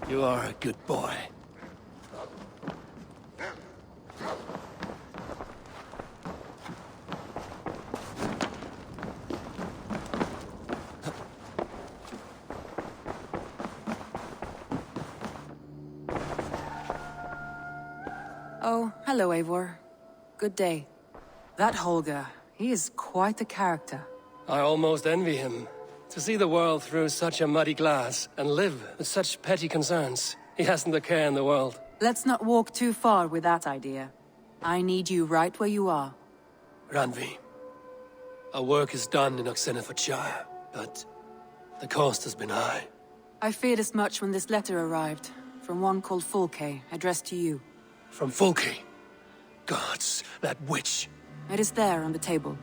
You are a good boy. Oh, hello, Eivor. Good day. That Holger, he is quite a character. I almost envy him. To see the world through such a muddy glass, and live with such petty concerns. He hasn't a care in the world. Let's not walk too far with that idea. I need you right where you are. Randvi, our work is done in Oxenfordshire, but the cost has been high. I feared as much when this letter arrived, from one called Fulke, addressed to you. From Fulke? Gods, that witch. It is there on the table.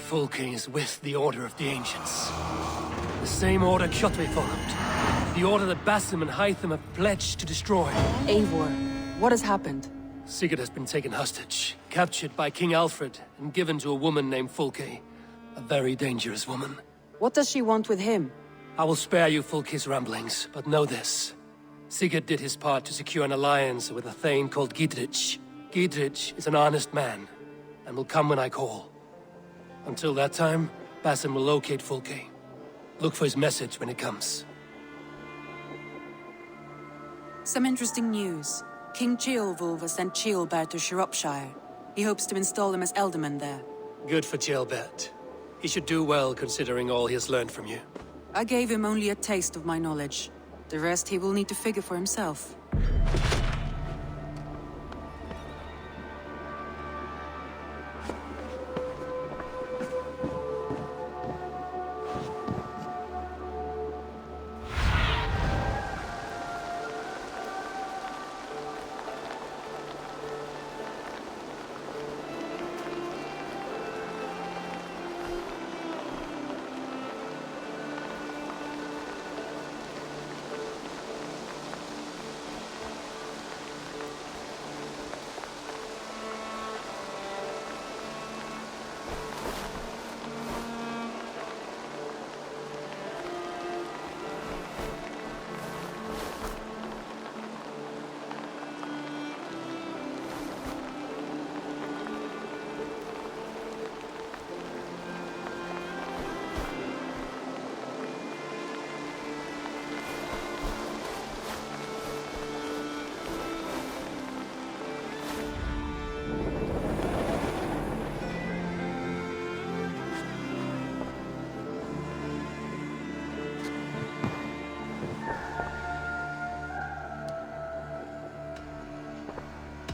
Fulke is with the Order of the Ancients. The same order Kjotve followed. The order that Basim and Hytham have pledged to destroy. Eivor, what has happened? Sigurd has been taken hostage, captured by King Alfred, and given to a woman named Fulke. A very dangerous woman. What does she want with him? I will spare you Fulke's ramblings, but know this. Sigurd did his part to secure an alliance with a thane called Gidrich. Gidrich is an honest man, and will come when I call. Until that time, Basim will locate Fulke. Look for his message when it comes. Some interesting news. King Ceolwulf has sent Ceolbert to Shropshire. He hopes to install him as Elderman there. Good for Ceolbert. He should do well considering all he has learned from you. I gave him only a taste of my knowledge. The rest he will need to figure for himself.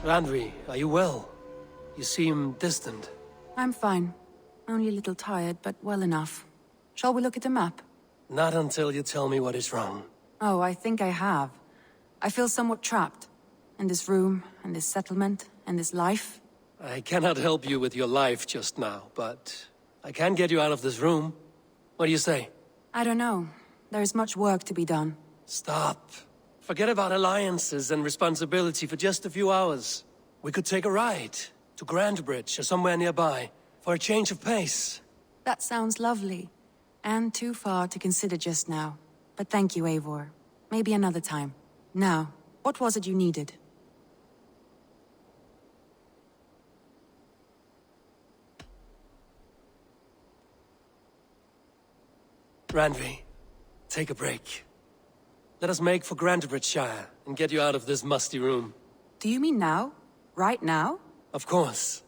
Randvi, are you well? You seem distant. I'm fine. Only a little tired, but well enough. Shall we look at the map? Not until you tell me what is wrong. Oh, I think I have. I feel somewhat trapped. In this room, in this settlement, in this life. I cannot help you with your life just now, but I can get you out of this room. What do you say? I don't know. There is much work to be done. Stop. Forget about alliances and responsibility for just a few hours. We could take a ride to Grandbridge or somewhere nearby for a change of pace. That sounds lovely. And too far to consider just now. But thank you, Eivor. Maybe another time. Now, what was it you needed? Randvi, take a break. Let us make for Grandbridgeshire and get you out of this musty room. Do you mean now? Right now? Of course.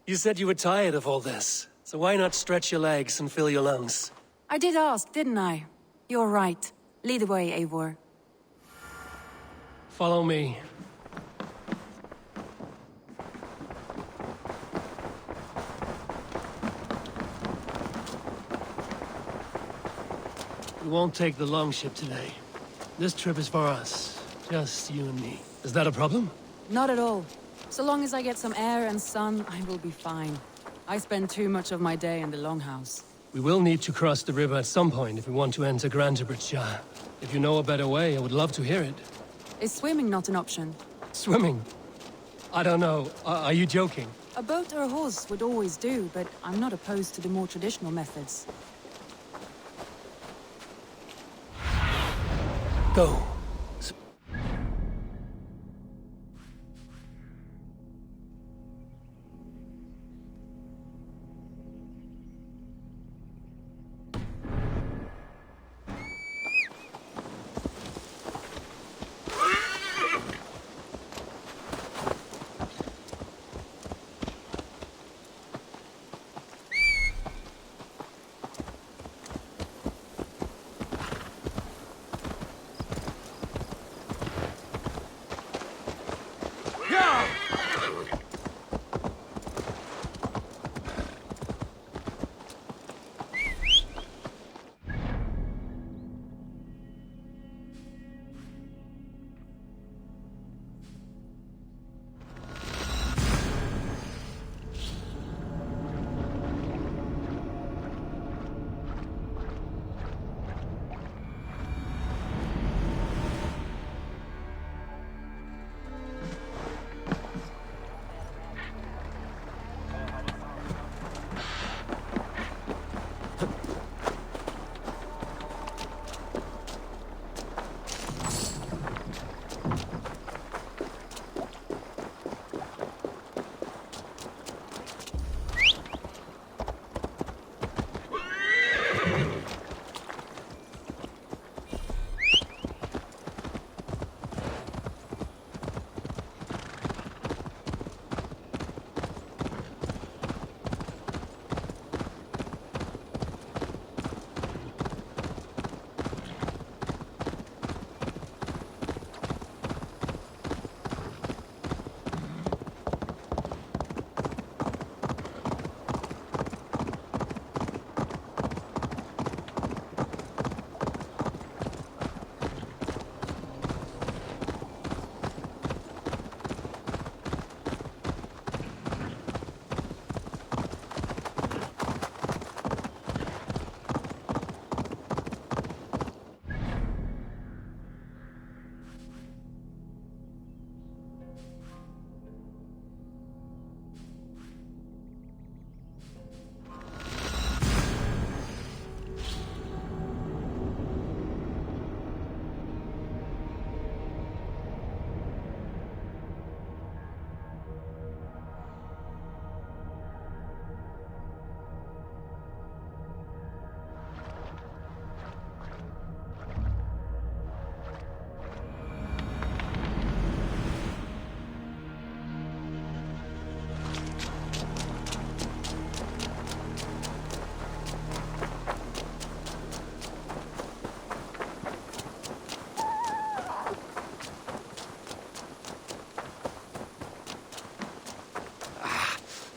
You said you were tired of all this, so why not stretch your legs and fill your lungs? I did ask, didn't I? You're right. Lead the way, Eivor. Follow me. We won't take the longship today. This trip is for us. Just you and me. Is that a problem? Not at all. So long as I get some air and sun, I will be fine. I spend too much of my day in the longhouse. We will need to cross the river at some point if we want to enter Grandbridgeshire. If you know a better way, I would love to hear it. Is swimming not an option? Swimming? I don't know. Are you joking? A boat or a horse would always do, but I'm not opposed to the more traditional methods. Go.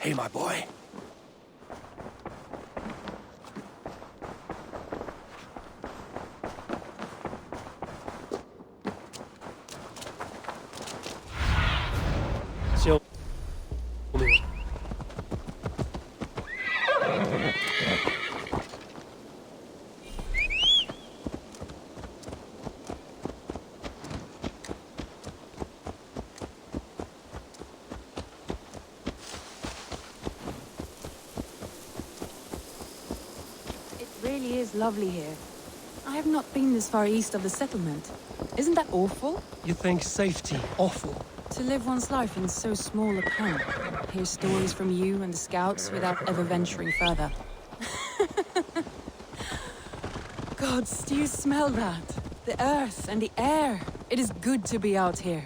Hey, my boy. Show me. It really is lovely here. I have not been this far east of the settlement. Isn't that awful? You think safety awful? To live one's life in so small a camp. Hear stories from you and the scouts without ever venturing further. Gods, do you smell that? The earth and the air. It is good to be out here.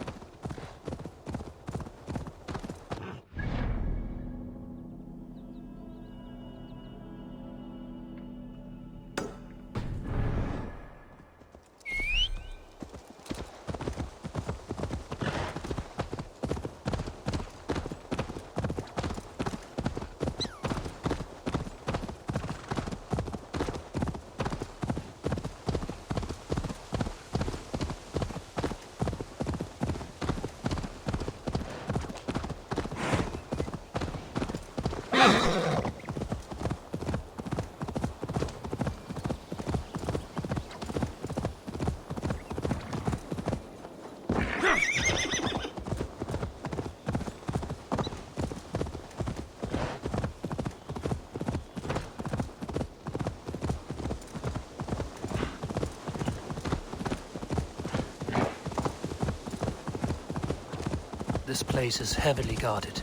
This place is heavily guarded.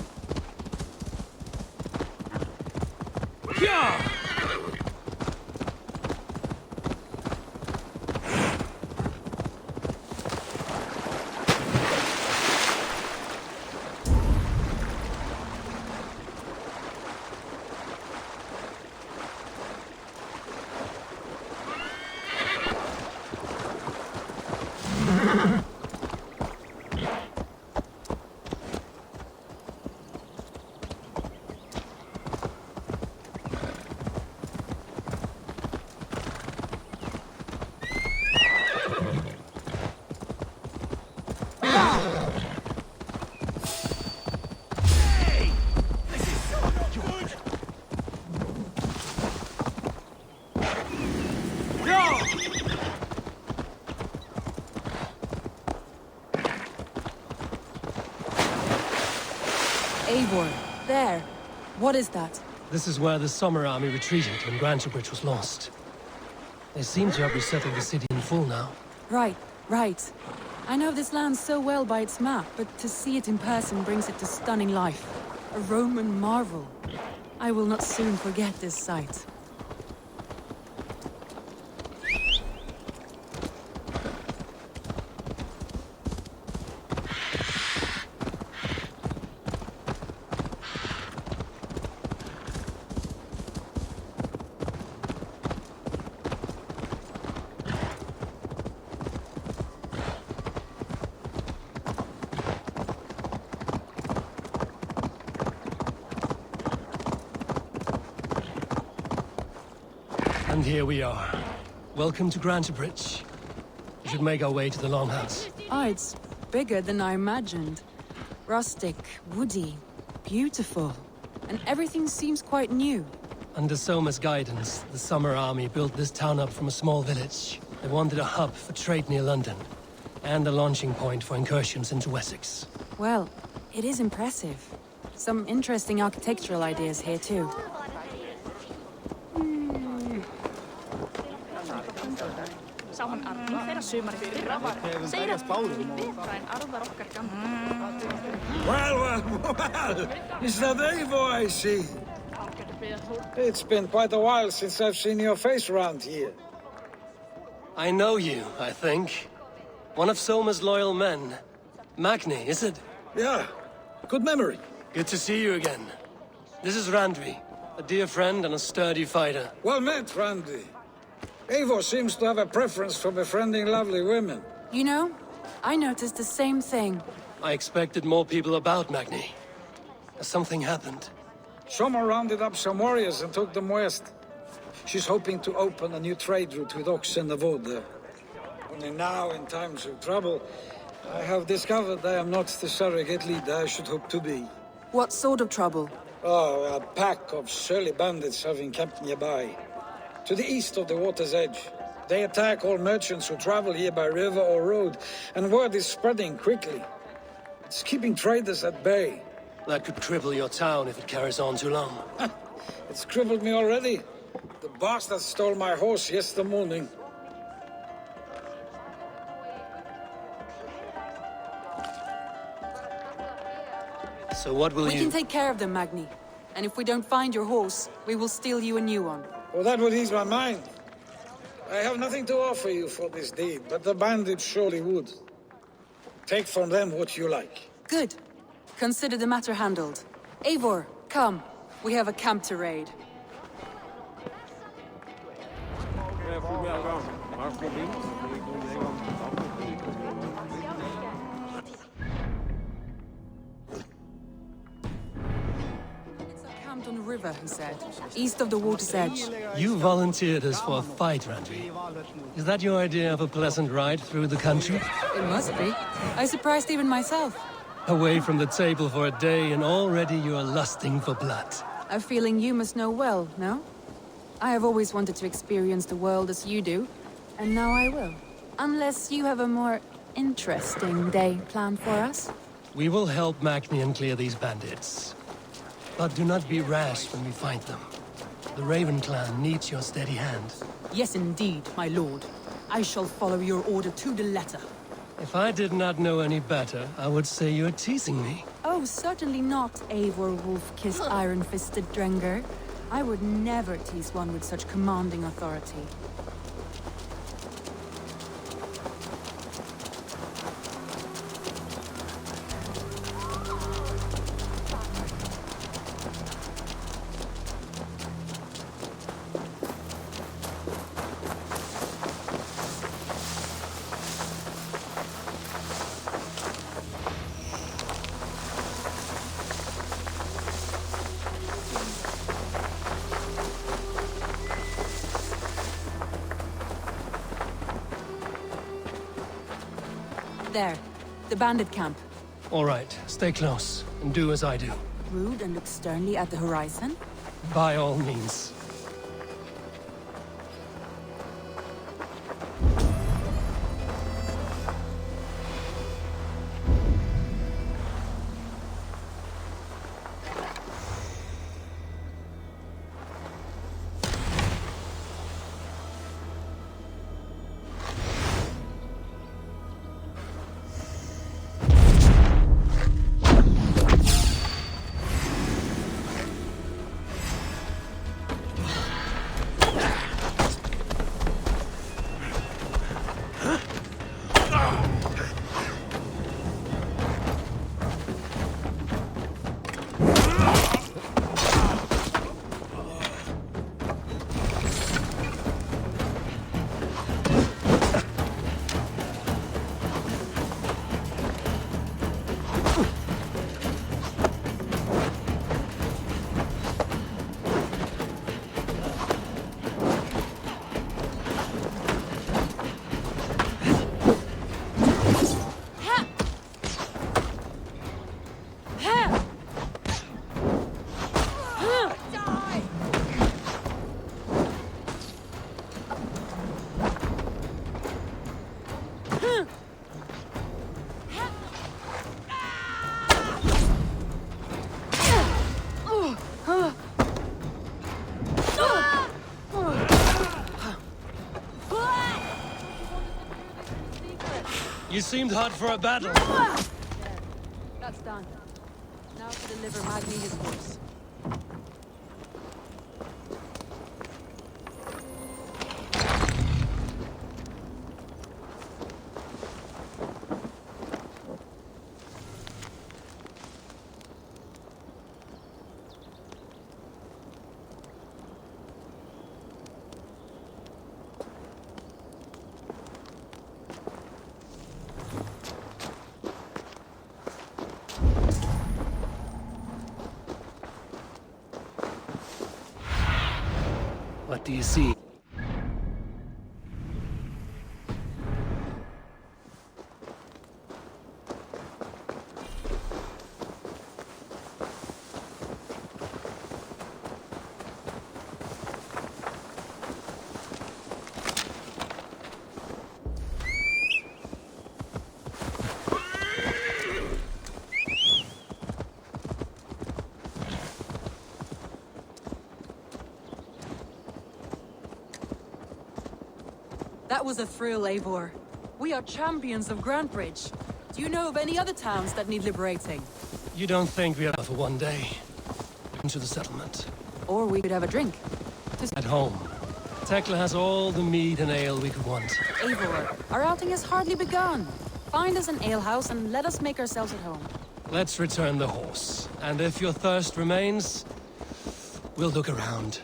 Eivor, there. What is that? This is where the Summer Army retreated when Grantebridge was lost. They seem to have resettled the city in full now. Right, right. I know this land so well by its map, but to see it in person brings it to stunning life. A Roman marvel. I will not soon forget this sight. And here we are. Welcome to Grantebridge. We should make our way to the Longhouse. Ah, it's bigger than I imagined. Rustic, woody, beautiful. And everything seems quite new. Under Soma's guidance, the Summer Army built this town up from a small village. They wanted a hub for trade near London, and a launching point for incursions into Wessex. Well, it is impressive. Some interesting architectural ideas here too. Sáum arfinn þeirra sumarið fyrra var segir að betra en arfar okkar gamla. Well, is that Eivor I see? It's been quite a while since I've seen your face around here. I know you, I think. One of Soma's loyal men. Magni, is it? Yeah, good memory. Good to see you again. This is Randvi, a dear friend and a sturdy fighter. Well met, Randy. Eivor seems to have a preference for befriending lovely women. You know, I noticed the same thing. I expected more people about Magni. Has something happened? Someone rounded up some warriors and took them west. She's hoping to open a new trade route with oxen and wood. Only now, in times of trouble, I have discovered I am not the surrogate leader I should hope to be. What sort of trouble? Oh, a pack of surly bandits have encamped nearby, to the east of the water's edge. They attack all merchants who travel here by river or road, and word is spreading quickly. It's keeping traders at bay. That could cripple your town if it carries on too long. It's crippled me already. The bastard stole my horse yesterday morning. So what will We you... can take care of them, Magni. And if we don't find your horse, we will steal you a new one. Well, that would ease my mind. I have nothing to offer you for this deed, but the bandits surely would. Take from them what you like. Good. Consider the matter handled. Eivor, come. We have a camp to raid. It's camped on the river, he said. East of the water's edge. You volunteered us for a fight, Randvi. Is that your idea of a pleasant ride through the country? It must be. I surprised even myself. Away from the table for a day and already you are lusting for blood. A feeling you must know well, no? I have always wanted to experience the world as you do, and now I will. Unless you have a more interesting day planned for us? We will help Magnian clear these bandits. But do not be rash when we find them. The Raven clan needs your steady hand. Yes, indeed, my lord. I shall follow your order to the letter. If I did not know any better, I would say you're teasing me. Oh, certainly not, Eivor wolf-kissed iron-fisted Drenger. I would never tease one with such commanding authority. There, the bandit camp. All right, stay close and do as I do. Rude and look sternly at the horizon. By all means. You seemed hot for a battle. That's done. Now to deliver Magni his horse. do you see? That was a thrill, Eivor. We are champions of Grantebridge. Do you know of any other towns that need liberating? You don't think we have for one day? Into the settlement. Or we could have a drink. At home. Tekla has all the mead and ale we could want. Eivor, our outing has hardly begun. Find us an alehouse and let us make ourselves at home. Let's return the horse. And if your thirst remains, we'll look around.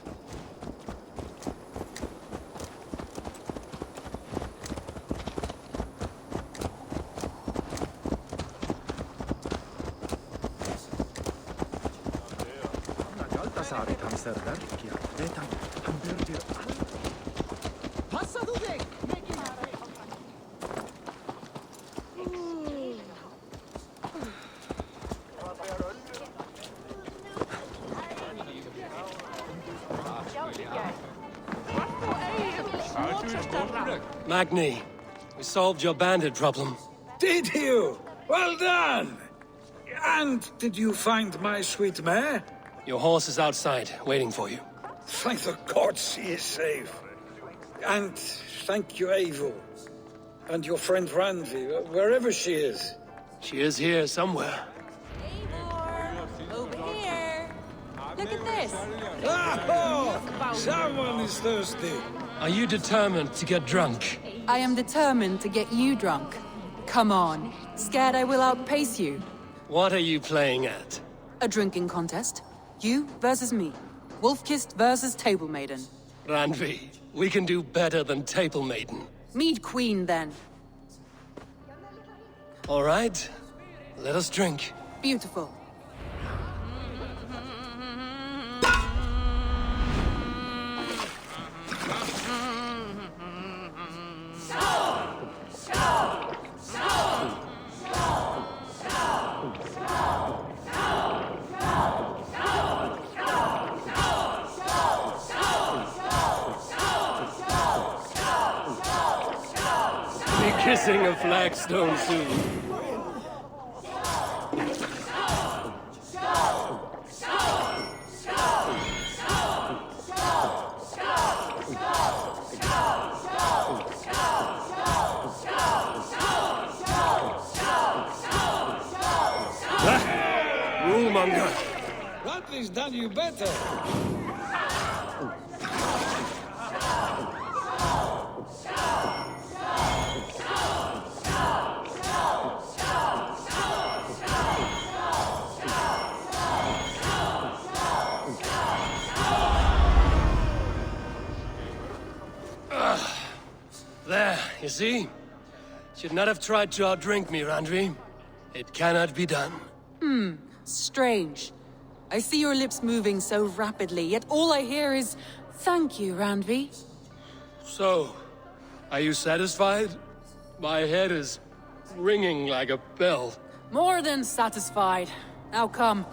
Magni, we solved your bandit problem. Did you? Well done! And did you find my sweet mare? Your horse is outside, waiting for you. Thank the gods he is safe. And thank you, Eivor. And your friend Randi, wherever she is. She is here somewhere. Eivor! Over here! Look at this! Oh, someone is thirsty. Are you determined to get drunk? I am determined to get you drunk. Come on. Scared I will outpace you? What are you playing at? A drinking contest. You versus me. Wolf-kissed versus Table Maiden. Randvi, we can do better than Table Maiden. Mead Queen, then. All right, let us drink. Beautiful. Be kissing a flagstone soon. Rulemonger. Randvi's done you better. There, you see? Should not have tried to outdrink me, Randvi. It cannot be done. Strange. I see your lips moving so rapidly, yet all I hear is, "Thank you, Randvi." So, are you satisfied? My head is ringing like a bell. More than satisfied. Now come,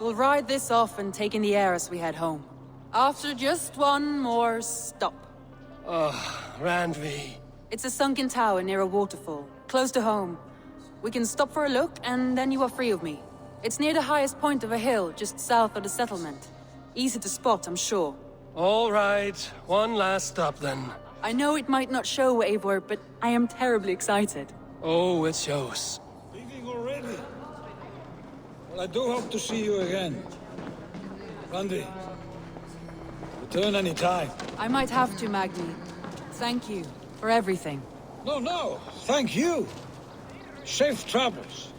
we'll ride this off and take in the air as we head home. After just one more stop. Randvi. It's a sunken tower near a waterfall, close to home. We can stop for a look, and then you are free of me. It's near the highest point of a hill, just south of the settlement. Easy to spot, I'm sure. All right, one last stop then. I know it might not show, Eivor, but I am terribly excited. Oh, it shows. Leaving already? Well, I do hope to see you again. Randi, return any time. I might have to, Magni. Thank you for everything. No, thank you. Safe travels.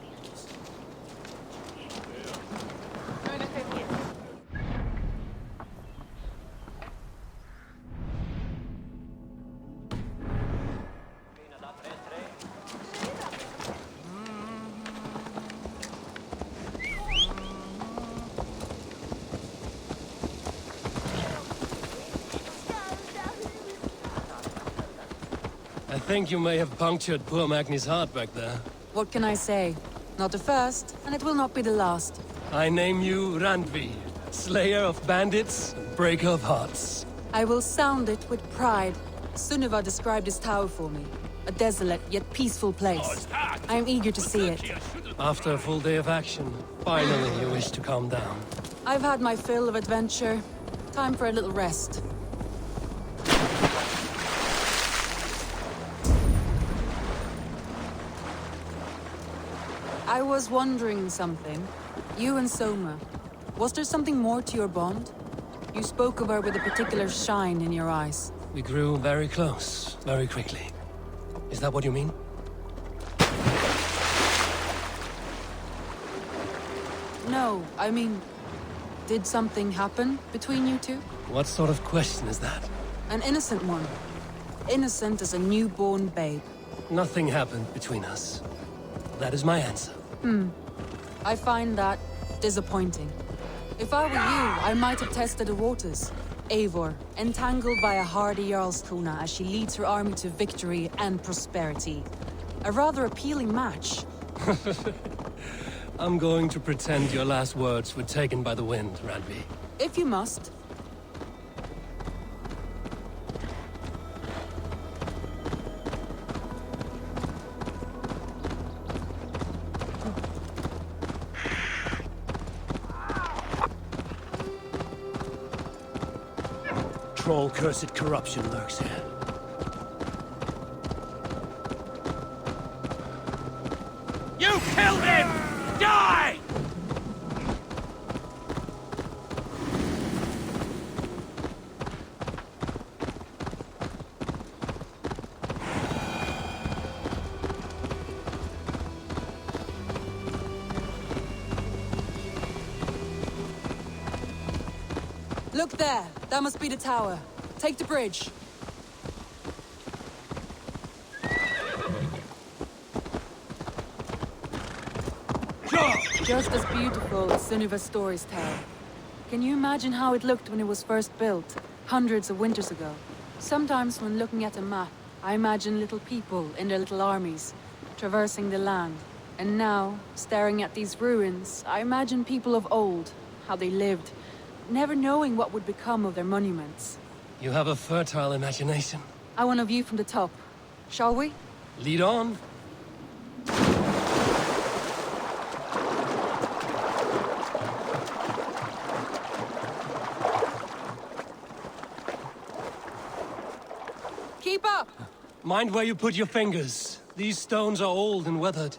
think you may have punctured poor Magni's heart back there. What can I say? Not the first, and it will not be the last. I name you Randvi, slayer of bandits, and breaker of hearts. I will sound it with pride. Sunniva described this tower for me. A desolate yet peaceful place. I am eager to see it. After a full day of action, finally you wish to calm down. I've had my fill of adventure. Time for a little rest. I was wondering something. You and Soma. Was there something more to your bond? You spoke of her with a particular shine in your eyes. We grew very close, very quickly. Is that what you mean? No, I mean... Did something happen between you two? What sort of question is that? An innocent one. Innocent as a newborn babe. Nothing happened between us. That is my answer. I find that disappointing. If I were you, I might have tested the waters. Eivor, entangled by a hardy Jarlskona as she leads her army to victory and prosperity. A rather appealing match. I'm going to pretend your last words were taken by the wind, Randvi. If you must. Troll-cursed corruption lurks here. You killed him! Die! Look there! That must be the tower. Take the bridge. Just as beautiful as Sunniva's stories tell. Can you imagine how it looked when it was first built, hundreds of winters ago? Sometimes when looking at a map, I imagine little people in their little armies, traversing the land. And now, staring at these ruins, I imagine people of old, how they lived, never knowing what would become of their monuments. You have a fertile imagination. I want a view from the top. Shall we? Lead on. Keep up! Mind where you put your fingers. These stones are old and weathered.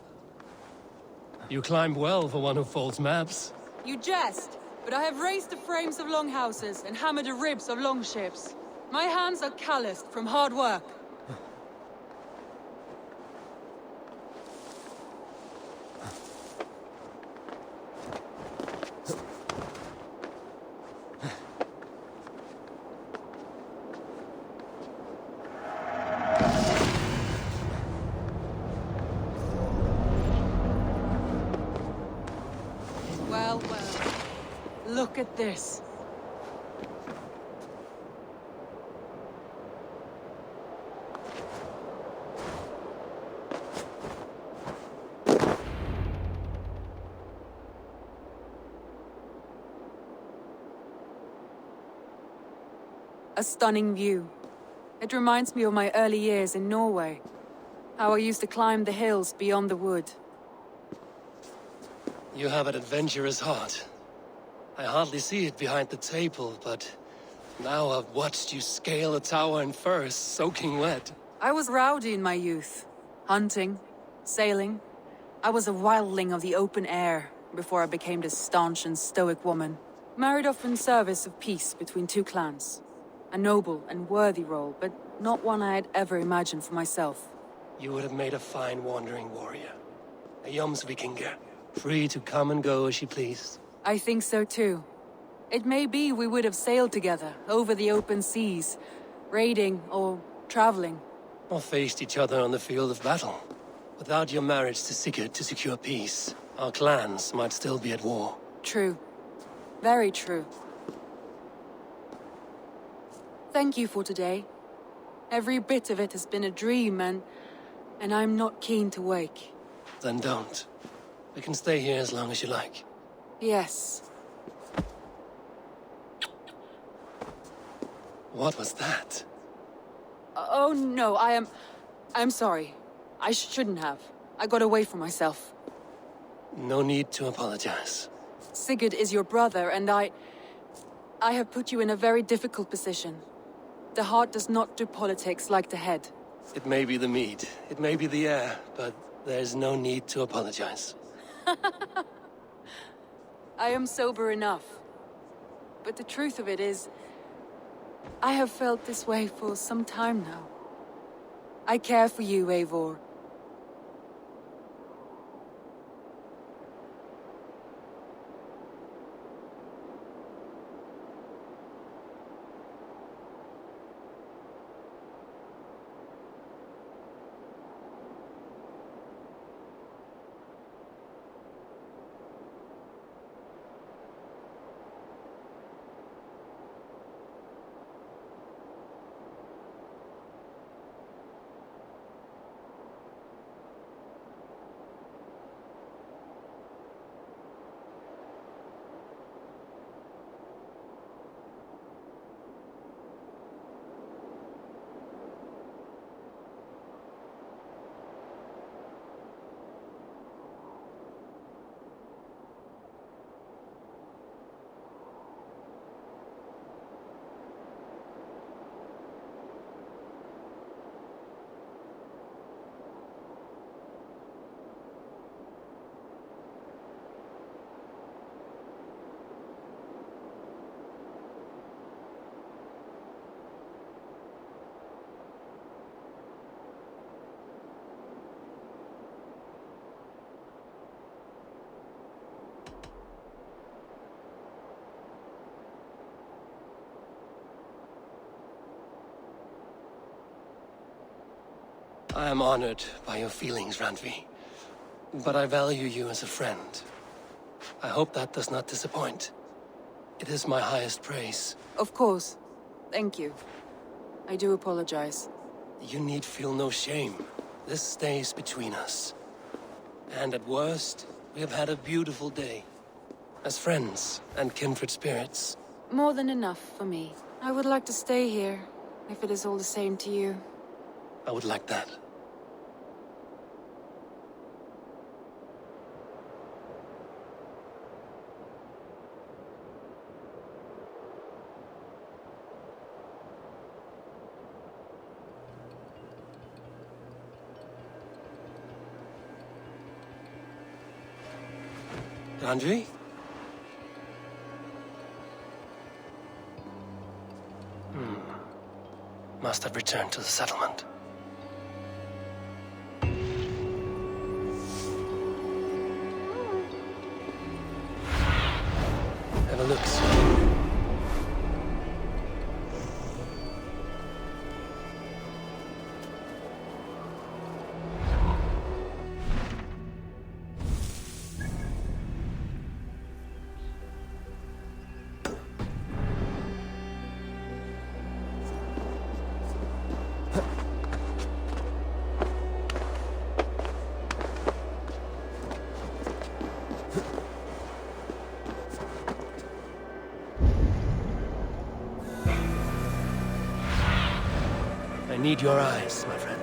You climbed well for one who folds maps. You jest, but I have raised the frames of longhouses and hammered the ribs of longships. My hands are calloused from hard work. Well, well. Look at this. A stunning view. It reminds me of my early years in Norway. How I used to climb the hills beyond the wood. You have an adventurous heart. I hardly see it behind the table, but now I've watched you scale a tower in furs, soaking wet. I was rowdy in my youth. Hunting, sailing. I was a wildling of the open air before I became this staunch and stoic woman. Married off in service of peace between two clans. A noble and worthy role, but not one I had ever imagined for myself. You would have made a fine wandering warrior. A Jomsvikinger, free to come and go as she pleased. I think so too. It may be we would have sailed together over the open seas, raiding or traveling. Or faced each other on the field of battle. Without your marriage to Sigurd to secure peace, our clans might still be at war. True. Very true. Thank you for today. Every bit of it has been a dream, and I'm not keen to wake. Then don't. We can stay here as long as you like. Yes. What was that? Oh no, I'm sorry. I shouldn't have. I got away from myself. No need to apologize. Sigurd is your brother, and I have put you in a very difficult position. The heart does not do politics like the head. It may be the mead, it may be the air, but there's no need to apologize. I am sober enough. But the truth of it is, I have felt this way for some time now. I care for you, Eivor. I am honored by your feelings, Randvi. But I value you as a friend. I hope that does not disappoint. It is my highest praise. Of course. Thank you. I do apologize. You need feel no shame. This stays between us. And at worst, we have had a beautiful day. As friends and kindred spirits. More than enough for me. I would like to stay here, if it is all the same to you. I would like that. Randvi? Must have returned to the settlement. Have a look, sir. I need your eyes, my friend.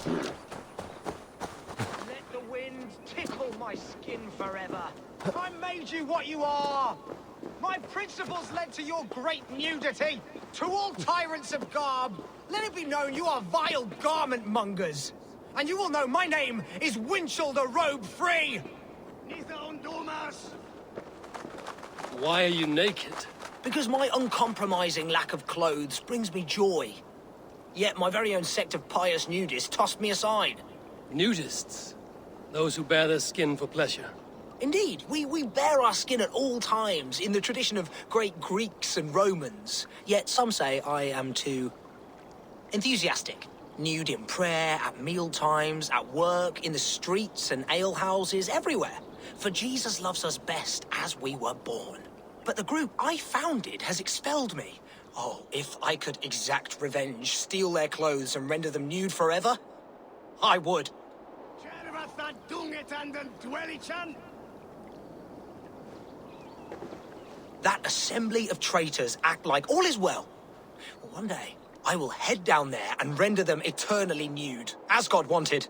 Let the wind tickle my skin forever. I made you what you are. My principles led to your great nudity. To all tyrants of garb, let it be known you are vile garment mongers. And you will know my name is Winchell the Robe Free. Why are you naked? Because my uncompromising lack of clothes brings me joy. Yet my very own sect of pious nudists tossed me aside. Nudists? Those who bare their skin for pleasure. Indeed, we bare our skin at all times, in the tradition of great Greeks and Romans. Yet some say I am too enthusiastic. Nude in prayer, at meal times, at work, in the streets and alehouses, everywhere. For Jesus loves us best as we were born. But the group I founded has expelled me. Oh, if I could exact revenge, steal their clothes and render them nude forever, I would. That assembly of traitors act like all is well. One day, I will head down there and render them eternally nude, as God wanted.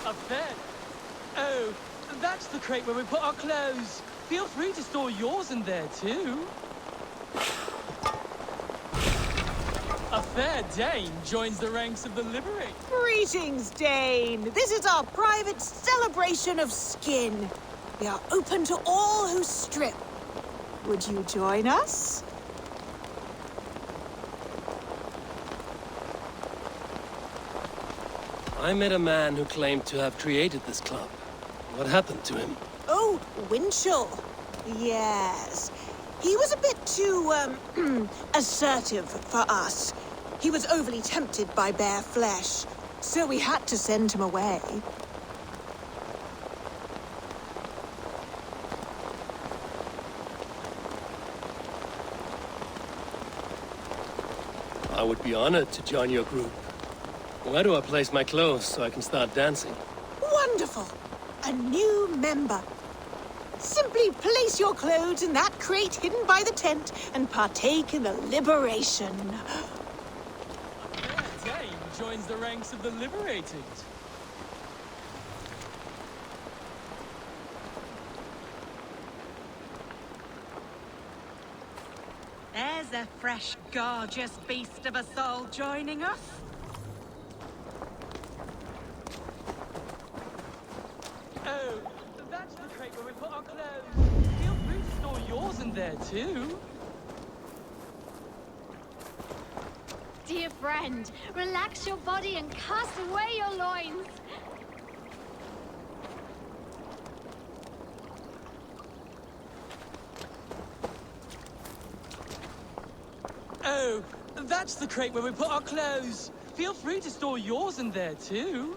A bed? Oh, that's the crate where we put our clothes. Feel free to store yours in there, too. A fair Dane joins the ranks of the Liberate. Greetings, Dane. This is our private celebration of skin. We are open to all who strip. Would you join us? I met a man who claimed to have created this club. What happened to him? Oh, Winchell. Yes. He was a bit too, assertive for us. He was overly tempted by bare flesh, so we had to send him away. I would be honored to join your group. Where do I place my clothes so I can start dancing? Wonderful! A new member. Simply place your clothes in that crate hidden by the tent and partake in the liberation. A fair Dane joins the ranks of the Liberated. There's a fresh, gorgeous beast of a soul joining us. Oh, that's the crate where we put our clothes. Feel free to store yours in there, too. Dear friend, relax your body and cast away your loins. Oh, that's the crate where we put our clothes. Feel free to store yours in there, too.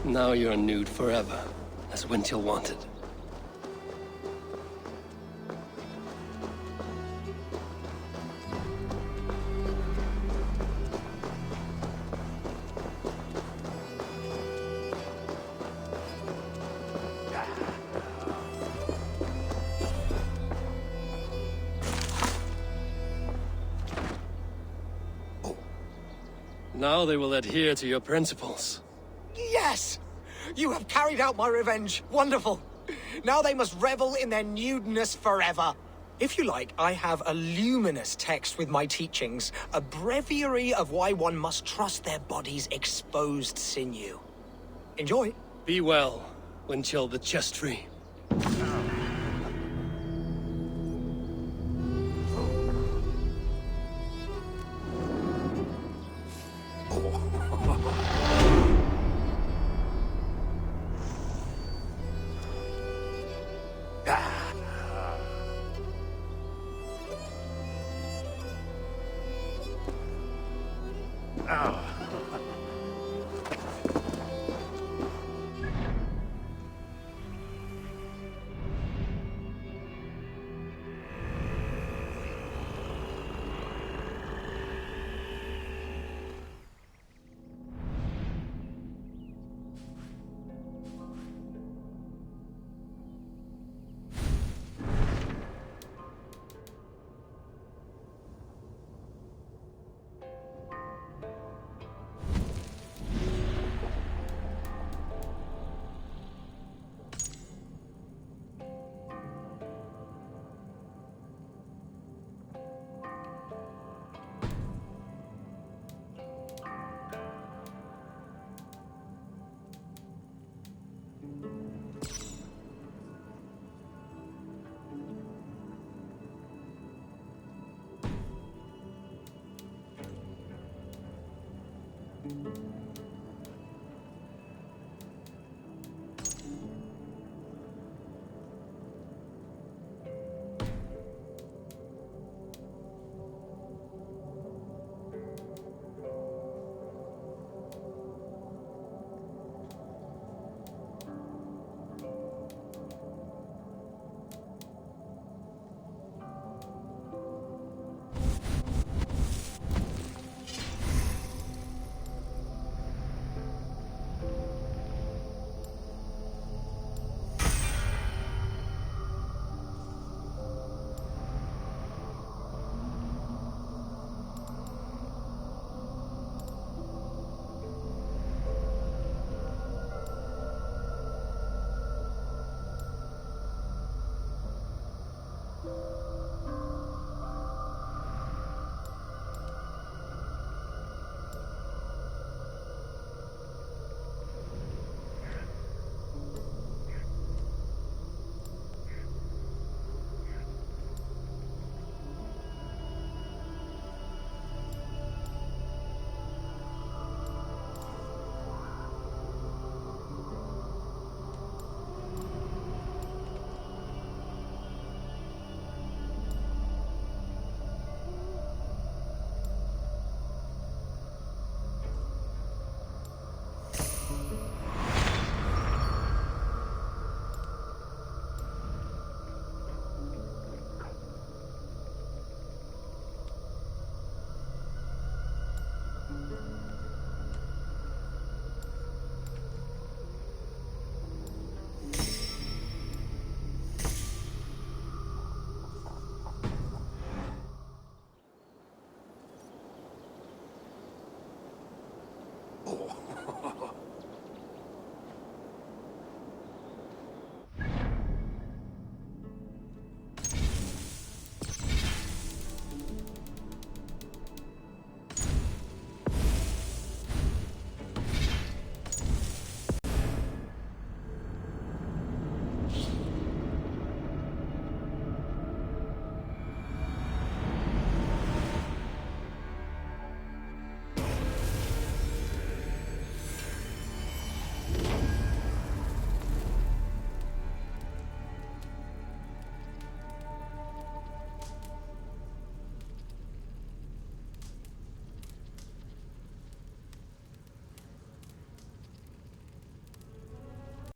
Now you're nude forever, as Winchell wanted. Now they will adhere to your principles. Yes! You have carried out my revenge. Wonderful. Now they must revel in their nudeness forever. If you like, I have a luminous text with my teachings, a breviary of why one must trust their body's exposed sinew. Enjoy. Be well, Winchell the chest tree.